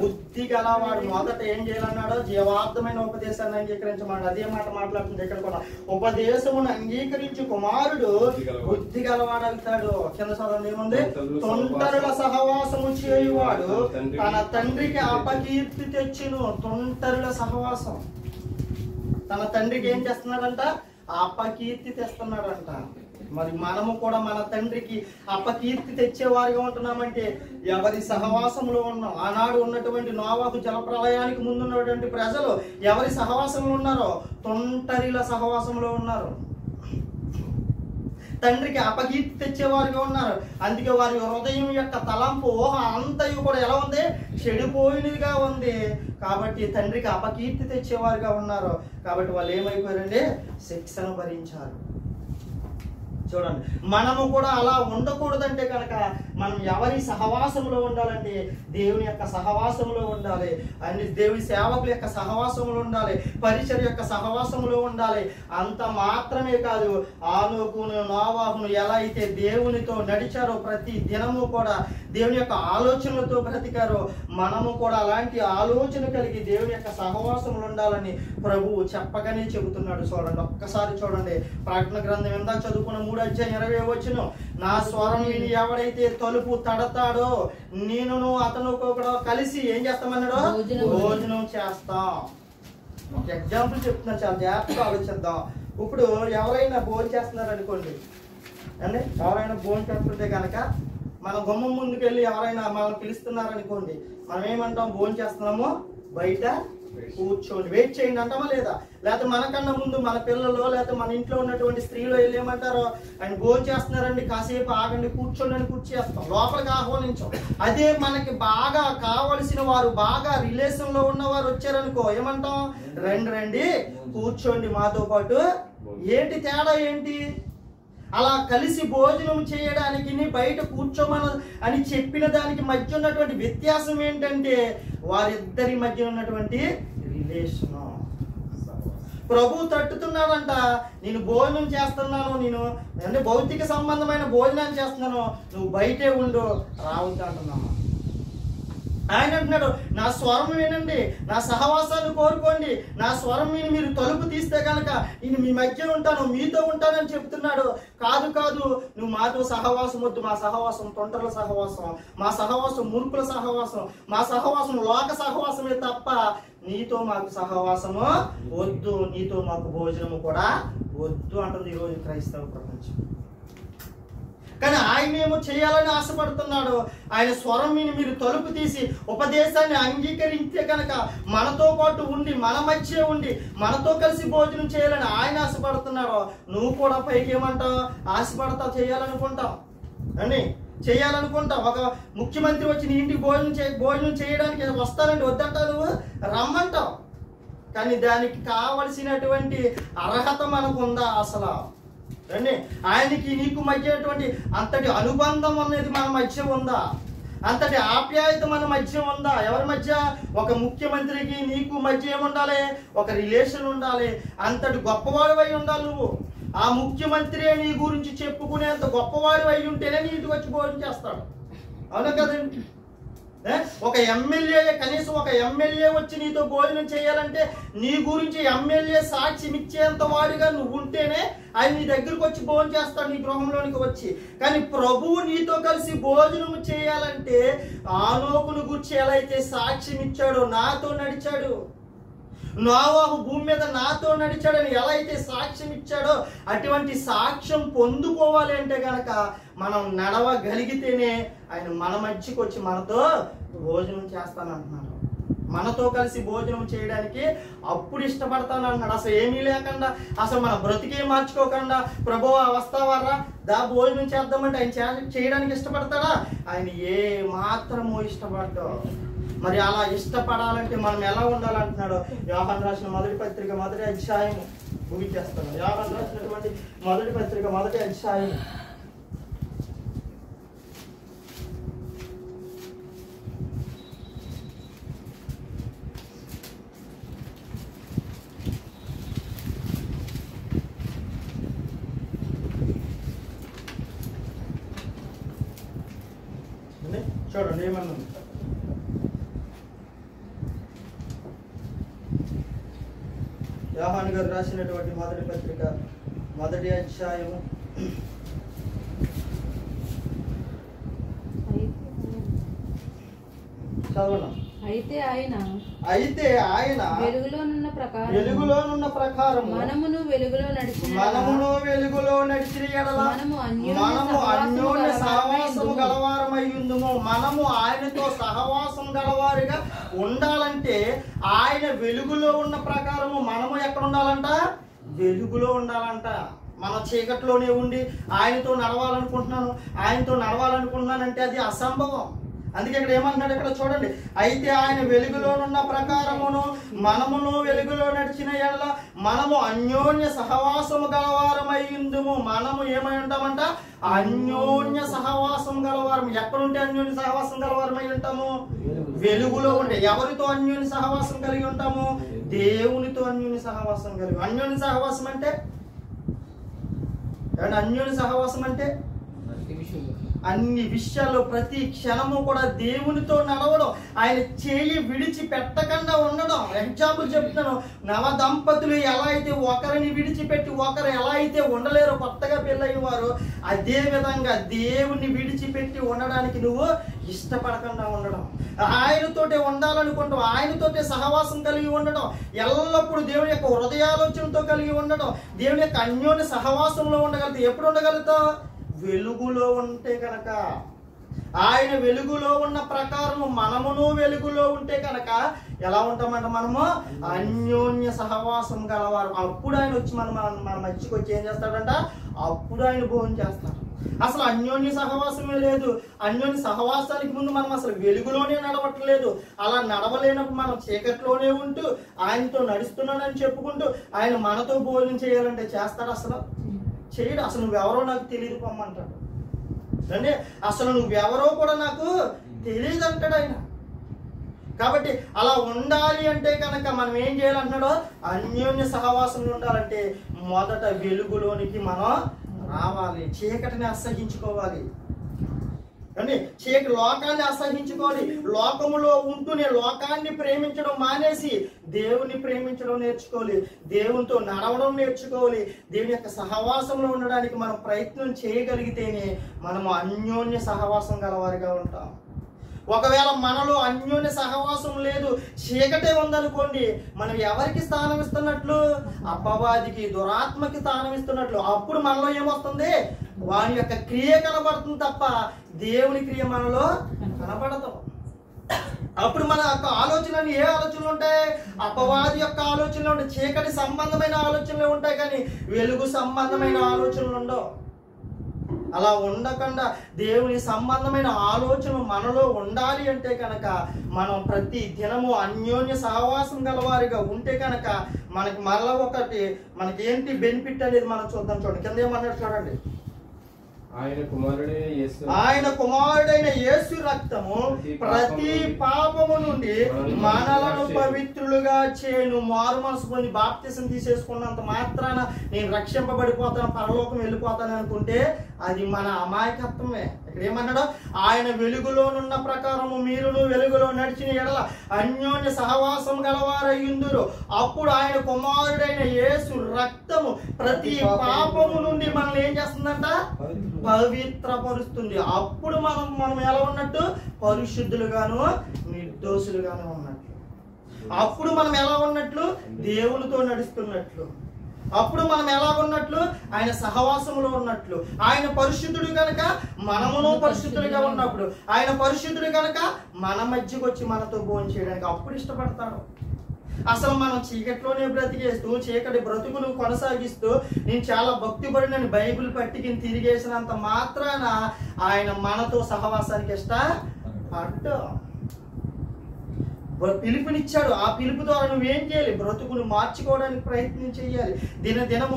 బుద్ధి గలవాడు. మొదట ఏం చేయాలన్నాడో? జీవార్థమైన ఉపదేశాన్ని అంగీకరించమన్నాడు. అదే మాట మాట్లాడుతుంది ఇక్కడ కూడా. ఉపదేశమును అంగీకరించు కుమారుడు బుద్ధి గలవాడు అవుతాడు. కింద చదవండి ఏముంది? తొంటరుల సహవాసము చేయువాడు తన తండ్రికి అపకీర్తి తెచ్చును. తొంటరుల సహవాసం తన తండ్రికి ఏం చేస్తున్నాడంట? అపకీర్తి తెస్తున్నాడంట. మరి మనము కూడా మన తండ్రికి అపకీర్తి తెచ్చేవారిగా ఉంటున్నామంటే ఎవరి సహవాసంలో ఉన్నాం? ఆనాడు ఉన్నటువంటి నోవాహు జలప్రలయానికి ముందున్నటువంటి ప్రజలు ఎవరి సహవాసంలో ఉన్నారో? తొంటరిల సహవాసంలో ఉన్నారు. తండ్రికి అపకీర్తి తెచ్చేవారుగా ఉన్నారు. అందుకే వారి హృదయం యొక్క తలంపు, ఊహ అంతయు కూడా ఎలా ఉంది? చెడిపోయినదిగా ఉంది. కాబట్టి తండ్రికి అపకీర్తి తెచ్చేవారుగా ఉన్నారు. కాబట్టి వాళ్ళు ఏమైపోయారండి? శిక్షను భరించారు. చూడండి, మనము కూడా అలా ఉండకూడదంటే కనుక మనం ఎవరి సహవాసంలో ఉండాలంటే దేవుని యొక్క సహవాసంలో ఉండాలి. అన్ని దేవుని సేవకుల యొక్క సహవాసంలో ఉండాలి, పరిచర్య యొక్క సహవాసంలో ఉండాలి. అంత మాత్రమే కాదు, ఆనోకును నోవాహును ఎలా అయితే దేవునితో నడిచారో, ప్రతి దినము కూడా దేవుని యొక్క ఆలోచనలతో బ్రతికారో, మనము కూడా అలాంటి ఆలోచన కలిగి దేవుని యొక్క సహవాసంలో ఉండాలని ప్రభువు చెప్పగానే చెబుతున్నాడు. చూడండి, ఒక్కసారి చూడండి, ప్రకటన గ్రంథం ఎంత చదువుకున్న 3వ అధ్యాయం 20వ వచనం. నా స్వరం విని ఎవడైతే తలుపు తడతాడో నేను అతను కూడా కలిసి ఏం చేస్తామన్నాడో? భోజనం చేస్తాం. ఒక ఎగ్జాంపుల్ చెప్తున్నా, చాలా జాగ్రత్తగా ఆలోచిద్దాం. ఇప్పుడు ఎవరైనా భోజనం చేస్తున్నారు అనుకోండి అండి, ఎవరైనా భోజనం చేస్తుంటే కనుక మన గుమ్మం ముందుకు వెళ్ళి ఎవరైనా మనల్ని పిలుస్తున్నారనుకోండి, మనం ఏమంటాం? భోజనం చేస్తున్నాము బయట కూర్చోండి, వెయిట్ చేయండి అంటామా లేదా? లేకపోతే మనకన్నా ముందు మన పిల్లలు లేకపోతే మన ఇంట్లో ఉన్నటువంటి స్త్రీలు వెళ్ళి ఏమంటారో, ఆయన భోజనం చేస్తున్నారండి కాసేపు ఆగండి కూర్చోండి అని కూర్చేస్తాం, లోపలికి ఆహ్వానించాం. అదే మనకి బాగా కావలసిన వారు, బాగా రిలేషన్ లో ఉన్నవారు వచ్చారనుకో ఏమంటాం? రండి రండి కూర్చోండి మాతో పాటు. ఏంటి తేడా ఏంటి? అలా కలిసి భోజనం చేయడానికి బయట కూర్చోమని అని చెప్పిన దానికి మధ్య ఉన్నటువంటి వ్యత్యాసం ఏంటంటే వారిద్దరి మధ్య ఉన్నటువంటి రిలేషన్. ప్రభు తట్టుతున్నాడంట, నేను భోజనం చేస్తున్నాను, నేను అంటే భౌతిక సంబంధమైన భోజనాన్ని చేస్తున్నాను, నువ్వు బయటే ఉండు రావద్దు అంటున్నాను. ఆయన అంటున్నాడు, నా స్వరం వినండి, నా సహవాసాన్ని కోరుకోండి, నా స్వరం విని మీరు తలుపు తీస్తే కనుక నేను మీ మధ్య ఉంటాను, మీతో ఉంటానని చెప్తున్నాడు. కాదు కాదు, నువ్వు మాతో సహవాసం వద్దు, మా సహవాసం తొంటల సహవాసం, మా సహవాసం మూర్ఖుల సహవాసం, మా సహవాసం లోక సహవాసమే తప్ప నీతో మాకు సహవాసము వద్దు, నీతో మాకు భోజనము కూడా వద్దు అంటుంది ఈరోజు క్రైస్తవ ప్రపంచం. కానీ ఆయన ఏమో చేయాలని ఆశపడుతున్నాడు. ఆయన స్వరం విని మీరు తలుపు తీసి ఉపదేశాన్ని అంగీకరిస్తే కనుక మనతో పాటు ఉండి, మన మధ్య ఉండి, మనతో కలిసి భోజనం చేయాలని ఆయన ఆశపడుతున్నాడు. నువ్వు కూడా పైకి ఏమంటావు? ఆశపడతావు, చేయాలనుకుంటావు అని చేయాలనుకుంటావు. ఒక ముఖ్యమంత్రి వచ్చి నీ ఇంటికి భోజనం చేయడానికి వస్తానండి, వద్దంటావు, నువ్వు రమ్మంటావు. కానీ దానికి కావలసినటువంటి అర్హత మనకు ఉందా అసలు? ఆయనకి నీకు మధ్యటువంటి అంతటి అనుబంధం అనేది మన మధ్య ఉందా? అంతటి ఆప్యాయత మన మధ్య ఉందా? ఎవరి మధ్య? ఒక ముఖ్యమంత్రికి నీకు మధ్య ఏముండాలి? ఒక రిలేషన్ ఉండాలి. అంతటి గొప్పవాడు అయి ఉండాలి నువ్వు. ఆ ముఖ్యమంత్రి నీ గురించి చెప్పుకునేంత గొప్పవాడు అయి ఉంటేనే నీటికి వచ్చి భోజనం చేస్తాడు. అవునా కదండి? ఒక ఎమ్మెల్యే, కనీసం ఒక ఎమ్మెల్యే వచ్చి నీతో భోజనం చేయాలంటే నీ గురించి ఎమ్మెల్యే సాక్ష్యం ఇచ్చేంత వాడిగా నువ్వు ఉంటేనే ఆయన నీ దగ్గరకు వచ్చి భోజనం చేస్తాడు, నీ గృహంలోనికి వచ్చి. కానీ ప్రభువు నీతో కలిసి భోజనం చేయాలంటే ఆనోకును గురించి ఎలా అయితే సాక్ష్యం ఇచ్చాడో, నాతో నడిచాడు, నోవాహు భూమి మీద నాతో నడిచాడని ఎలా అయితే సాక్ష్యం ఇచ్చాడో అటువంటి సాక్ష్యం పొందుకోవాలి అంటే కనుక మనం నడవగలిగితేనే ఆయన మన మధ్యకి వచ్చి మనతో భోజనం చేస్తానంటున్నాడు. మనతో కలిసి భోజనం చేయడానికి అప్పుడు ఇష్టపడతాను అన్నాడు. అసలు ఏమీ లేకుండా, అసలు మన బ్రతికే మార్చుకోకుండా ప్రభువా వస్తావారా దా భోజనం చేద్దామంటే ఆయన చేయడానికి ఇష్టపడతాడా? ఆయన ఏ మాత్రమో ఇష్టపడతావు. మరి అలా ఇష్టపడాలంటే మనం ఎలా ఉండాలంటున్నాడు? యోహాను రాసిన మొదటి పత్రిక 1వ అధ్యాయం ముగించేస్తాను. యోహాను రాసినటువంటి మొదటి పత్రిక 1వ అధ్యాయం చూడండి ఏమన్నా. యోహాను గారు రాసినటువంటి మొదటి పత్రిక 1వ అధ్యాయము చదవడం. అయితే ఆయన వెలుగులోనున్న ప్రకారం మనమును వెలుగులో నడిచిన ఎడల మనము అన్యోన్య సహవాసము గలవారమయ్యుందుము. మనము ఆయనతో సహవాసం గలవారిగా ఉండాలంటే ఆయన వెలుగులో ఉన్న ప్రకారము మనము ఎక్కడ ఉండాలంట? వెలుగులో ఉండాలంట. మన చీకట్లోనే ఉండి ఆయనతో నడవాలనుకుంటున్నానంటే అది అసంభవం. అందుకే ఇక్కడ ఏమంటున్నాడు? ఇక్కడ చూడండి, అయితే ఆయన వెలుగులోనున్న ప్రకారమును మనమును వెలుగులో నడిచిన ఎడల మనము అన్యోన్య సహవాసము గలవారమయ్యుందుము. మనము ఏమై ఉంటామంట? అన్యోన్య సహవాసం గలవారం. ఎక్కడుంటే అన్యోన్య సహవాసం గలవారమై ఉంటాము? వెలుగులో ఉండే. ఎవరితో అన్యోన్య సహవాసం కలిగి ఉంటాము? దేవునితో అన్యోన్య సహవాసం కలిగి. అన్యోన్య సహవాసం అంటే అన్యోన్య సహవాసం అంటే అన్ని విషయాల్లో ప్రతి క్షణము కూడా దేవునితో నడవడం, ఆయన చేయి విడిచి పెట్టకుండా ఉండడం. ఎగ్జాంపుల్ చెప్తున్నాను, నవ దంపతులు ఎలా అయితే ఒకరిని విడిచిపెట్టి ఒకరు ఎలా అయితే ఉండలేరో కొత్తగా పెళ్ళైన వారు, అదే విధంగా దేవుని విడిచిపెట్టి ఉండడానికి నువ్వు ఇష్టపడకుండా ఉండడం, ఆయనతోటే ఉండాలనుకుంటాం, ఆయనతోటే సహవాసం కలిగి ఉండడం, ఎల్లప్పుడూ దేవుని యొక్క హృదయాలోచనతో కలిగి ఉండడం, దేవుని యొక్క అన్యోన్య సహవాసంలో ఉండగలుగుతావు. ఎప్పుడు ఉండగలుగుతావు? వెలుగులో ఉంటే కనుక. ఆయన వెలుగులో ఉన్న ప్రకారము మనమును వెలుగులో ఉంటే కనుక ఎలా ఉంటామంట మనము అన్యోన్య సహవాసం గలవారు. అప్పుడు ఆయన వచ్చి మన మధ్యకి వచ్చి ఏం చేస్తాడంట, అప్పుడు ఆయన భోజనం చేస్తాడు. అసలు అన్యోన్య సహవాసమే లేదు. అన్యోన్య సహవాసానికి ముందు మనం అసలు వెలుగులోనే నడవట్లేదు. అలా నడవలేనప్పుడు మనం చీకట్లోనే ఉంటూ ఆయనతో నడుస్తున్నాడని చెప్పుకుంటూ ఆయన మనతో భోజనం చేయాలంటే చేస్తాడు? అసలు చేయడు. అసలు నువ్వెవరో నాకు తెలియదు పొమ్మంటాడు. అంటే అసలు నువ్వెవరో కూడా నాకు తెలియదు అంటాడు ఆయన. కాబట్టి అలా ఉండాలి అంటే కనుక మనం ఏం చేయాలంటున్నాడో, అన్యోన్య సహవాసంలో ఉండాలంటే మొదట వెలుగులోనికి మనం రావాలి. చీకటిని అసహించుకోవాలి. కానీ లోకాన్ని అసహించుకోవాలి. లోకములో ఉంటూనే లోకాన్ని ప్రేమించడం మానేసి దేవుని ప్రేమించడం నేర్చుకోవాలి. దేవునితో నడవడం నేర్చుకోవాలి. దేవుని యొక్క సహవాసంలో ఉండడానికి మనం ప్రయత్నం చేయగలిగితేనే మనము అన్యోన్య సహవాసం గలవారిగా ఉంటాం. ఒకవేళ మనలో అన్యోన్య సహవాసం లేదు, చీకటే ఉందనుకోండి, మనం ఎవరికి స్థానం ఇస్తున్నట్లు? అపవాదికి, దురాత్మకి స్థానం ఇస్తున్నట్లు. అప్పుడు మనలో ఏమొస్తుంది? వాని యొక్క క్రియ కనబడుతుంది తప్ప దేవుని క్రియ మనలో కనబడదు. అప్పుడు మన యొక్క ఆలోచనలు ఏ ఆలోచనలు ఉంటాయి? అపవాది యొక్క ఆలోచనలు ఉంటాయి. చీకటి సంబంధమైన ఆలోచనలు ఉంటాయి, కానీ వెలుగు సంబంధమైన ఆలోచనలు ఉండవు. అలా ఉండకుండా దేవుని సంబంధమైన ఆలోచన మనలో ఉండాలి అంటే కనుక మనం ప్రతి దినము అన్యోన్య సహవాసం గలవారిగా ఉంటే కనుక మనకి మరలా ఒకటి మనకి ఏంటి బెనిఫిట్ అనేది మనం చూద్దాం. చూడండి, కింద ఏమన్నాడు చూడండి. ఆయన కుమారుడైన యేసు రక్తము ప్రతి పాపము నుండి మనలను పవిత్రులుగా చేయను. మారు మనసు పొంది బాప్తిసం తీసేసుకున్నంత మాత్రాన నేను రక్షింపబడిపోతాను, పరలోకం వెళ్ళిపోతాను అనుకుంటే అది మన అమాయకత్వమే. ఇక్కడ ఏమన్నాడు? ఆయన వెలుగులోనున్న ప్రకారము మీరును వెలుగులో నడిచిన ఎడల అన్యోన్య సహవాసం గలవారయ్యుందురు. అప్పుడు ఆయన కుమారుడైన యేసు రక్తము ప్రతి పాపము నుండి మనల్ని ఏం చేస్తుందంట? పవిత్రపరుస్తుంది. అప్పుడు మనం ఎలా ఉన్నట్టు? పరిశుద్ధులుగాను నిర్దోషులుగాను ఉన్నట్లు. అప్పుడు మనం ఎలా ఉన్నట్లు? దేవునితో నడుస్తున్నట్లు. అప్పుడు మనం ఎలా ఉన్నట్లు? ఆయన సహవాసంలో ఉన్నట్లు. ఆయన పరిశుద్ధుడు కనుక మనమును పరిశుద్ధులుగా ఉన్నప్పుడు, ఆయన పరిశుద్ధుడు కనుక మన మధ్యకు వచ్చి మనతో భోజనం చేయడానికి అప్పుడు ఇష్టపడతాడు. అసలు మనం చీకట్లోనే బ్రతికేస్తూ చీకటి బ్రతుకును కొనసాగిస్తూ నేను చాలా భక్తిపడినని బైబిల్ పట్టికిని తిరిగేసినంత మాత్రాన ఆయన మనతో సహవాసానికి ఇష్టపడ్డా. పిలుపునిచ్చాడు. ఆ పిలుపు ద్వారా నువ్వేం చేయాలి? బ్రతుకును మార్చుకోవడానికి ప్రయత్నం చేయాలి. దినదినము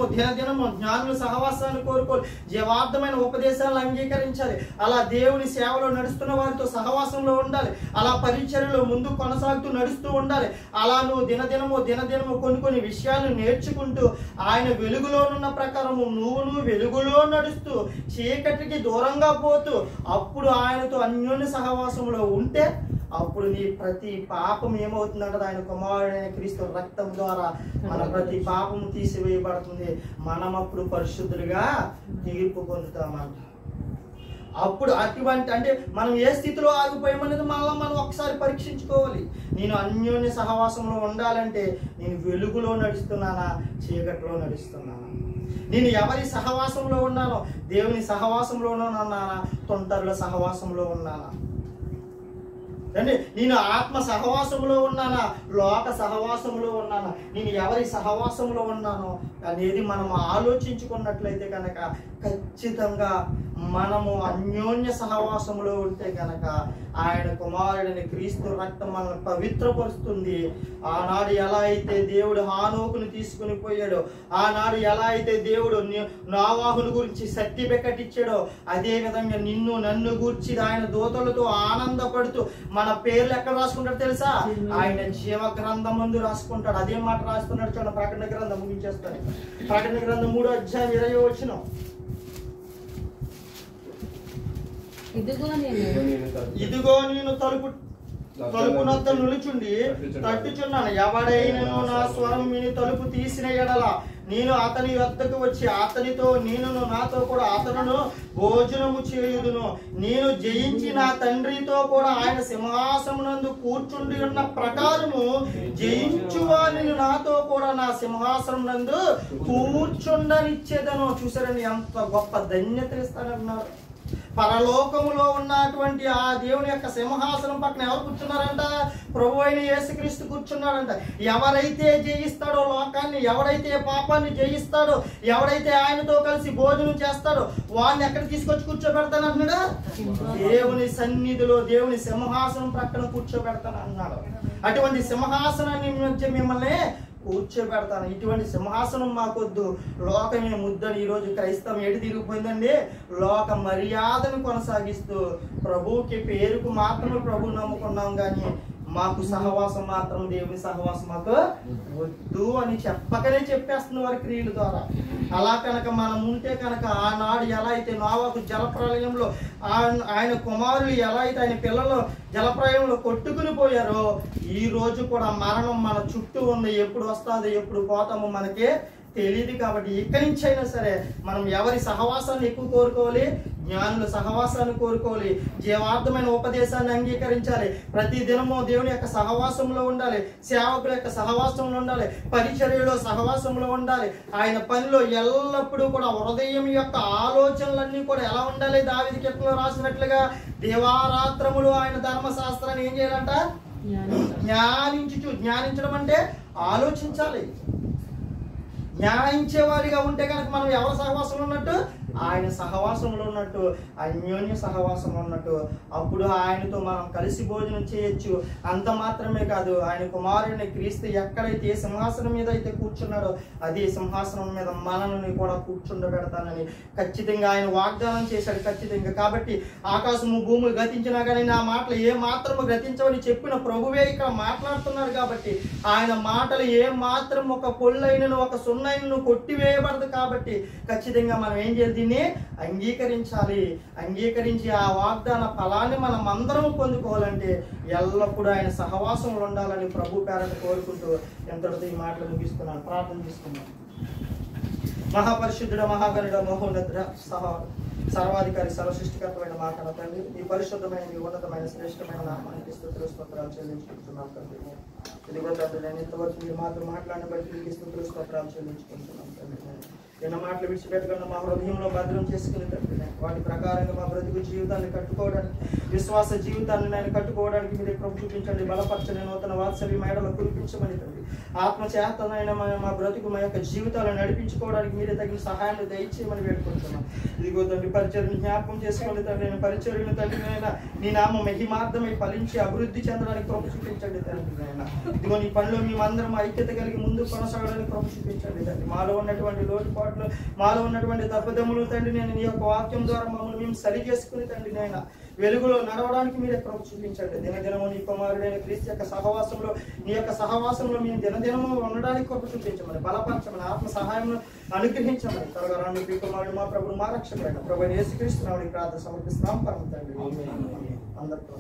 జ్ఞానుల సహవాసాన్ని కోరుకోవాలి. జీవార్థమైన ఉపదేశాలను అంగీకరించాలి. అలా దేవుని సేవలో నడుస్తున్న వారితో సహవాసంలో ఉండాలి. అలా పరిచర్యలో ముందు కొనసాగుతూ నడుస్తూ ఉండాలి. అలా నువ్వు దినదినము కొన్ని విషయాలు నేర్చుకుంటూ ఆయన వెలుగులోనున్న ప్రకారము నువ్వు వెలుగులో నడుస్తూ చీకటికి దూరంగా పోతూ అప్పుడు ఆయనతో అన్యోన్య సహవాసంలో ఉంటే అప్పుడు నీ ప్రతి పాపం ఏమవుతుందంటే ఆయన కుమారుడైన క్రీస్తు రక్తం ద్వారా మన ప్రతి పాపము తీసివేయబడుతుంది. మనం అప్పుడు పరిశుద్ధులుగా తీర్పు పొందుతామంట. అప్పుడు అటువంటి అంటే మనం ఏ స్థితిలో ఆగిపోయామనేది మనం ఒకసారి పరీక్షించుకోవాలి. నేను అన్యోన్య సహవాసంలో ఉండాలంటే నేను వెలుగులో నడుస్తున్నానా, చీకటిలో నడుస్తున్నానా? నేను ఎవరి సహవాసంలో ఉన్నానో? దేవుని సహవాసంలోనూ ఉన్నానా, తొంటరుల సహవాసంలో ఉన్నానా? అంటే నేను ఆత్మ సహవాసంలో ఉన్నానా, లోక సహవాసంలో ఉన్నానా? నేను ఎవరి సహవాసంలో ఉన్నానో అనేది మనం ఆలోచించుకున్నట్లయితే కనుక ఖచ్చితంగా మనము అన్యోన్య సహవాసంలో ఉంటే కనుక ఆయన కుమారుడిని క్రీస్తు రక్తం మనల్ని పవిత్రపరుస్తుంది. ఆనాడు ఎలా అయితే దేవుడు హానోకుని తీసుకుని పోయాడో, ఆనాడు ఎలా అయితే దేవుడు నోవాహును గురించి సర్టిఫికెట్ ఇచ్చాడో, అదే విధంగా నిన్ను నన్ను గూర్చి ఆయన దూతలతో ఆనందపడుతూ మన పేర్లు ఎక్కడ రాసుకుంటాడు తెలుసా? ఆయన జీవ గ్రంథం ముందు రాసుకుంటాడు. అదే మాట రాసుకున్నాడు. చూడండి, ప్రకటన గ్రంథం ముగించేస్తాను. ప్రకటన గ్రంథం 3వ అధ్యాయం 20వ వచనం. ఇదిగో నేను తలుపునొద్ద నిలుచుండి తట్టుచున్నాను. ఎవడైనను నా స్వరం విని తలుపు తీసిన ఎడల నేను అతని వద్దకు వచ్చి అతనితో నేనును నాతో కూడా అతనును భోజనము చేయుదును. నేను జయించి నా తండ్రితో కూడా ఆయన సింహాసమునందు కూర్చుండి ఉన్న ప్రకారము జయించు వారిని నాతో కూడా నా సింహాసనం నందు కూర్చుండనిచ్చేదను. చూసారని ఎంత గొప్ప ధన్యత ఇస్తానన్నారు. పరలోకములో ఉన్నటువంటి ఆ దేవుని యొక్క సింహాసనం పక్కన ఎవరు కూర్చున్నారంట? ప్రభు అయిన యేసుక్రీస్తు కూర్చున్నాడంట. ఎవరైతే జయిస్తాడో లోకాన్ని, ఎవరైతే పాపాన్ని జయిస్తాడో, ఎవరైతే ఆయనతో కలిసి భోజనం చేస్తాడో వాడిని ఎక్కడ తీసుకొచ్చి కూర్చోబెడతాను అంటున్నాడా? దేవుని సన్నిధిలో దేవుని సింహాసనం ప్రక్కన కూర్చోబెడతాను అన్నాడు. అటువంటి సింహాసనాన్ని మధ్య మిమ్మల్ని కూర్చోబెడతాను. ఇటువంటి సింహాసనం మాకొద్దు, లోకమే ముద్దని ఈరోజు క్రైస్తవం ఎటు తిరిగిపోయిందండి. లోక మర్యాదను కొనసాగిస్తూ ప్రభువుకి పేరుకు మాత్రమే ప్రభు నమ్ముకున్నాం, కానీ మాకు సహవాసం మాత్రం, దేవుని సహవాసం మాకు వద్దు అని చెప్పకనే చెప్పేస్తున్న వారి క్రియల ద్వారా. అలా కనుక మనం ఉంటే కనుక ఆనాడు ఎలా అయితే నోవాహు జలప్రలయంలో ఆయన కుమారులు ఎలా అయితే ఆయన పిల్లలు జలప్రలయంలో కొట్టుకుని పోయారో, ఈ రోజు కూడా మరణం మన చుట్టూ ఉంది. ఎప్పుడు వస్తుందో ఎప్పుడు పోతామో మనకే తెలియదు. కాబట్టి ఇక్కడి నుంచి అయినా సరే మనం ఎవరి సహవాసాన్ని ఎక్కువ కోరుకోవాలి? జ్ఞానుల సహవాసాన్ని కోరుకోవాలి. జీవార్థమైన ఉపదేశాన్ని అంగీకరించాలి. ప్రతి దినము దేవుని యొక్క సహవాసంలో ఉండాలి. సేవకుల యొక్క సహవాసంలో ఉండాలి. పరిచర్యలో సహవాసంలో ఉండాలి. ఆయన పనిలో ఎల్లప్పుడూ కూడా హృదయం యొక్క ఆలోచనలన్నీ కూడా ఎలా ఉండాలి? దావీదు కీర్తనలో రాసినట్లుగా దివారాత్రములు ఆయన ధర్మశాస్త్రాన్ని ఏం చేయాలంట? జ్ఞానించడం అంటే ఆలోచించాలి. జ్ఞానించేవాడిగా ఉంటే కనుక మనం ఎవరి సహవాసంలో ఉన్నట్టు? ఆయన సహవాసంలో ఉన్నట్టు, అన్యోన్య సహవాసంలో ఉన్నట్టు. అప్పుడు ఆయనతో మనం కలిసి భోజనం చేయొచ్చు. అంత మాత్రమే కాదు, ఆయన కుమారుని క్రీస్తు ఎక్కడైతే సింహాసనం మీద అయితే కూర్చున్నాడో అదే సింహాసనం మీద మనల్ని కూడా కూర్చుండబెడతానని ఖచ్చితంగా ఆయన వాగ్దానం చేశాడు. ఖచ్చితంగా. కాబట్టి ఆకాశము భూమి గతించినా కానీ నా మాటలు ఏ మాత్రము గతించవని చెప్పిన ప్రభువే ఇక్కడ మాట్లాడుతున్నారు. కాబట్టి ఆయన మాటలు ఏ మాత్రం ఒక పొల్లైనను ఒక సున్నైనను కొట్టివేయబడదు. కాబట్టి ఖచ్చితంగా మనం ఏం చేయాలి? దీన్ని అంగీకరించాలి. అంగీకరించి ఆ వాగ్దాన ఫలాన్ని మనం అందరం పొందుకోవాలంటే ఎల్లప్పుడూ ఆయన సహవాసంలో ఉండాలని ప్రభు పేరట కోరుకుంటూ ఎంతటితో ఈ మాటలు ముగిస్తున్నాను. ప్రార్థన చేసుకున్నాను. మహాపరిశుద్ధుడ, మహాగణుడ, మహోన్నతుడ, సర్వాధికారి, సర్వసృష్టికర్తమైన మా కన్న తండ్రి, ఈ పరిశుద్ధమైన, ఈ ఉన్నతమైన, శ్రేష్టమైన నామానికి స్తుతులు స్తోత్రాలు చెల్లించుకుంటున్నాం తండ్రి. ఇదిగో తండ్రి, నేను ఇంతవరకు మీరు మాతో మాట్లాడిన బట్టి మీకు స్తుతులు స్తోత్రాలు చెల్లించుకుంటున్నాం తండ్రి. ఎన్న మాటలు విడిచిపెట్టకుండా మా హృదయంలో భద్రం చేసుకుని తండ్రి, వాటి ప్రకారంగా మా బ్రతుకు జీవితాన్ని కట్టుకోవడానికి, విశ్వాస జీవితాన్ని నేను కట్టుకోవడానికి మీరే ప్రభు చూపించండి. బలపరచని నూతన వాత్సల్య మేడలో కురిపించమని తండ్రి. ఆత్మచేతనైన మా బ్రతుకు మా యొక్క జీవితాలను నడిపించుకోవడానికి మీరే తగిన సహాయాన్ని దయచేయమని వేడుకుంటున్నాం. ఇదిగో తండ్రి, పరిచర్ని జ్ఞాపకం చేసుకోండి తండ్రి. నేను పరిచర్యను తండ్రి నైనా నీ నామ మహిమార్థమై ఫలించి అభివృద్ధి చెందడానికి ప్రభు చూపించండి తండ్రి నైనా. ఇదిగో నీ పనిలో మేమందరం ఐక్యత కలిగి ముందు కొనసాగడానికి ప్రభు చూపించండి తండ్రి. మాలో ఉన్నటువంటి లోటుపాట్లు, మాలో ఉన్నటువంటి తప్పుదమ్ములు తండ్రి నేను నీ యొక్క వాక్యం ద్వారా మమ్మల్ని మేము సరి చేసుకుని తండ్రి నైనా వెలుగులో నడవడానికి మీరే ప్రభు చూపించండి. దినదినము నీ కుమారుడైన క్రీస్తు యొక్క సహవాసంలో, నీ యొక్క సహవాసంలో మేము దినదినము ఉండడానికి ప్రభు చూపించమని, బలపరచమని, ఆత్మ సహాయం అనుగ్రహించమని త్వరగా రాను మీ కుమారుడు మా ప్రభుడు మా రక్షకుడైన ప్రభు యేసుక్రీస్తు నామమున ప్రార్థన సమర్పిస్తున్నాం పరమ తండ్రి. అందరితో